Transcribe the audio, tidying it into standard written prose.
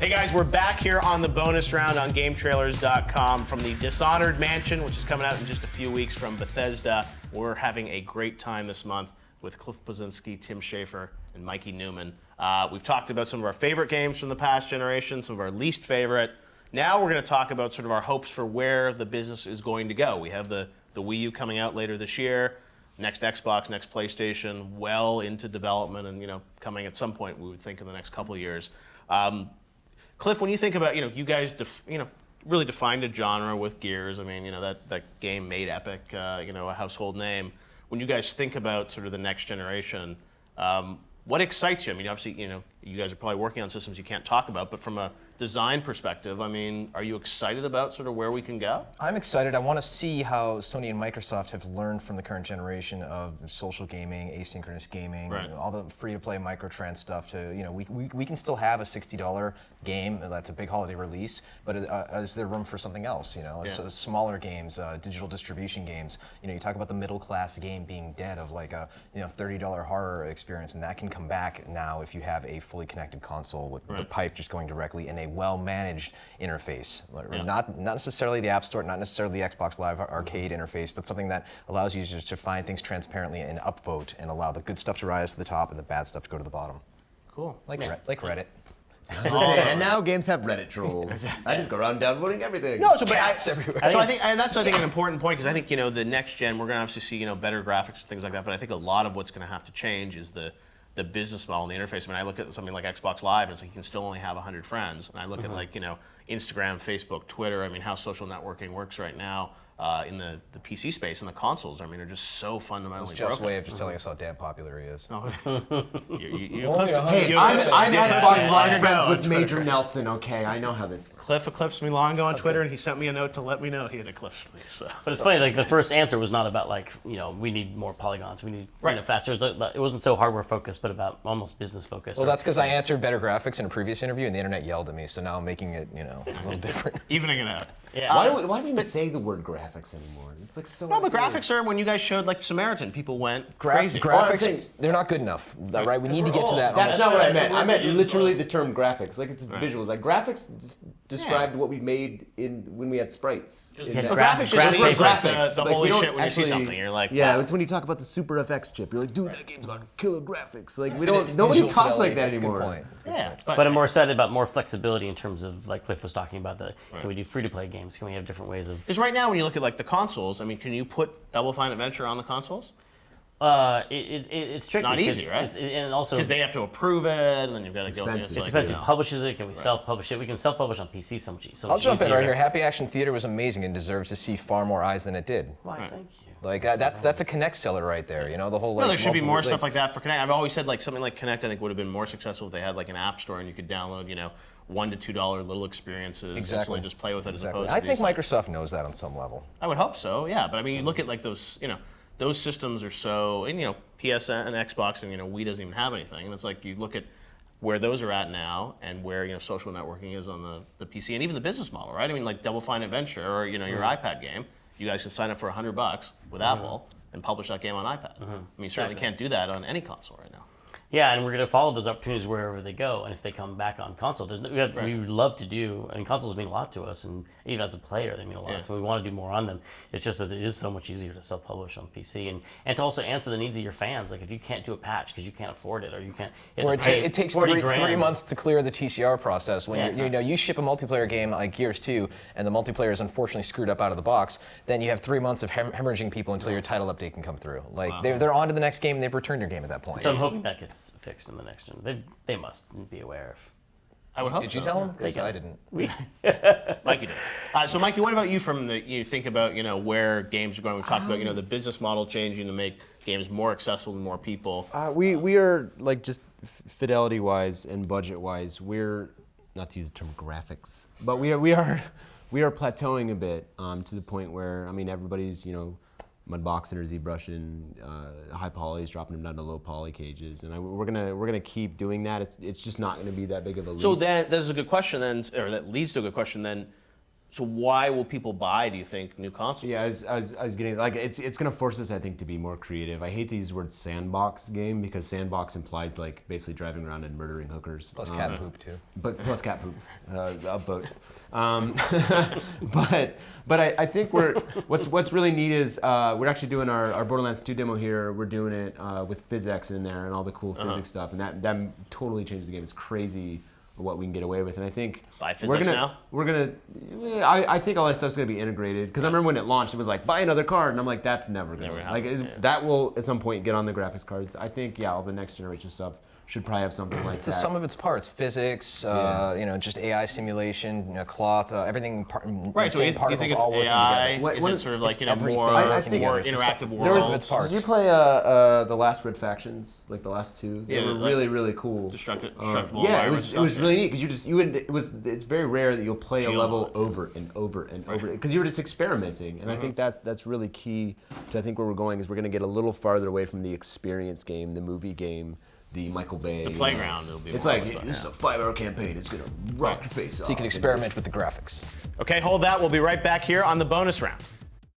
Hey guys, we're back here on the bonus round on GameTrailers.com from the Dishonored Mansion, which is coming out in just a few weeks from Bethesda. We're having a great time this month with Cliff Bleszinski, Tim Schafer, and Mikey Newman. We've talked about some of our favorite games from the past generation, some of our least favorite. Now we're going to talk about sort of our hopes for where the business is going to go. We have the Wii U coming out later this year, next Xbox, next PlayStation, well into development, and coming at some point we would think in the next couple of years. Cliff, when you think about, you guys, really defined a genre with Gears. I mean, that game made Epic, a household name. When you guys think about sort of the next generation, what excites you? I mean, obviously, you guys are probably working on systems you can't talk about, but from a design perspective, I mean, are you excited about sort of where we can go? I'm excited. I want to see how Sony and Microsoft have learned from the current generation of social gaming, asynchronous gaming, right, all the free-to-play microtrans stuff. We can still have a $60 game that's a big holiday release, but is there room for something else? Smaller games, digital distribution games. You talk about the middle-class game being dead of like a $30 horror experience, and that can come back now if you have a fully connected console with the pipe just going directly in a well-managed interface. Not necessarily the App Store, not necessarily the Xbox Live Arcade interface, but something that allows users to find things transparently and upvote and allow the good stuff to rise to the top and the bad stuff to go to the bottom. Cool. Like Reddit. And now games have Reddit trolls. I just go around downvoting everything. No, so cats everywhere. I think that's an important point, because I think the next gen we're going to obviously see better graphics and things like that. But I think a lot of what's going to have to change is the business model and the interface. I mean, I look at something like Xbox Live, and it's like you can still only have 100 friends. And I look at Instagram, Facebook, Twitter. I mean, how social networking works right now in the PC space and the consoles. I mean, are just so fundamentally broken. Jeff's way of just telling us how damn popular he is. Hey, I'm Xbox Live friends with Major Nelson. Okay, I know how this. Cliff eclipsed me long ago on Twitter, and he sent me a note to let me know he had eclipsed me. So. But it's funny, like the first answer was not about we need more polygons, we need faster. It wasn't so hardware focused, but about almost business focused. Well, that's because I answered better graphics in a previous interview, and the internet yelled at me. So now I'm making it, a little different. Evening it out. Yeah. Why do we even say the word graphics anymore? It's like so. No, but graphics are when you guys showed like Samaritan, people went crazy. Graphics, they're not good enough, right? We need to get to that. That's not what I meant. I meant literally the term graphics. Like it's visuals. Like graphics described what we made when we had sprites. Graphics is graphics. The holy shit when you see something, you're like, yeah, it's when you talk about the Super FX chip. You're like, dude, that game's got killer graphics. Like we don't. Nobody talks like that anymore. Yeah, but I'm more excited about more flexibility in terms of like Cliff was talking about. Can we do free-to-play games? Can we have different ways of? Because right now, when you look at like the consoles, I mean, can you put Double Fine Adventure on the consoles? It's tricky. Not easy, right? And also because they have to approve it, and then you've got to go. It depends who publishes it. Can we self-publish it? We can self-publish on PC so much. I'll jump in right here. Happy Action Theater was amazing and deserves to see far more eyes than it did. Why? Thank you. Like that's a Connect seller right there. The whole. No, there should be more stuff like that for Connect. I've always said like something like Connect, I think would have been more successful if they had like an app store and you could download, $1 to $2 little experiences. Exactly. Just play with it as opposed to. I think Microsoft knows that on some level. I would hope so. Yeah, but I mean, you look at like those, those systems are so, and PSN and Xbox and Wii doesn't even have anything, and it's like you look at where those are at now and where social networking is on the PC and even the business model, right? I mean, like Double Fine Adventure or your iPad game, you guys can sign up for $100 with Apple and publish that game on iPad. I mean, you certainly can't do that on any console right now. Yeah, and we're going to follow those opportunities wherever they go, and if they come back on console, we would love to do. I mean, consoles mean a lot to us, and even as a player, they mean a lot. So we want to do more on them. It's just that it is so much easier to self-publish on PC, and to also answer the needs of your fans. Like if you can't do a patch because you can't afford it, or you can't, it takes 3 months to clear the TCR process. When you ship a multiplayer game like Gears 2, and the multiplayer is unfortunately screwed up out of the box, then you have 3 months of hemorrhaging people until your title update can come through. Like they're on to the next game, and they've returned your game at that point. So I'm hoping that gets fixed in the next gen. They must be aware of. I would hope. Did you tell them? Because I didn't. Mikey did. So Mikey, what about you? You think about where games are going. We've talked about the business model changing to make games more accessible to more people. We are like just fidelity wise and budget wise. We're not to use the term graphics, but we are plateauing a bit to the point where everybody's mudboxing or ZBrushing high polys, dropping them down to low poly cages, and we're gonna keep doing that. It's just not gonna be that big of a leap. So then, that's a good question then, or that leads to a good question then. So why will people buy, do you think, new consoles? Yeah, I was getting like it's gonna force us, I think, to be more creative. I hate to use the word sandbox game because sandbox implies like basically driving around and murdering hookers. Plus cat poop too. But plus cat poop, upvote. But I think what's really neat is we're actually doing our Borderlands 2 demo here. We're doing it with PhysX in there and all the cool physics stuff, and that totally changes the game. It's crazy what we can get away with, and I think Buy physics now? I think all that stuff's gonna be integrated because I remember when it launched, it was like buy another card, and I'm like that's never gonna that will at some point get on the graphics cards. I think all the next generation stuff should probably have something like It's that. the sum of its parts: physics, just AI simulation, cloth, everything. Right. So do you think it's AI? Is it sort of like more interactive worlds? Did you play the last Red Factions, like the last two? They were like really cool. Destructible Yeah, environment it was stuff, really neat because it's very rare that you'll play a level over and over and over because you were just experimenting, and I think that's really key to I think where we're going is we're going to get a little farther away from the experience game, the movie game, the Michael Bay. The playground. It'll be It's more like fun, this is a 5-hour campaign. It's gonna rock your face off. So you can experiment with the graphics. Okay, hold that. We'll be right back here on the bonus round.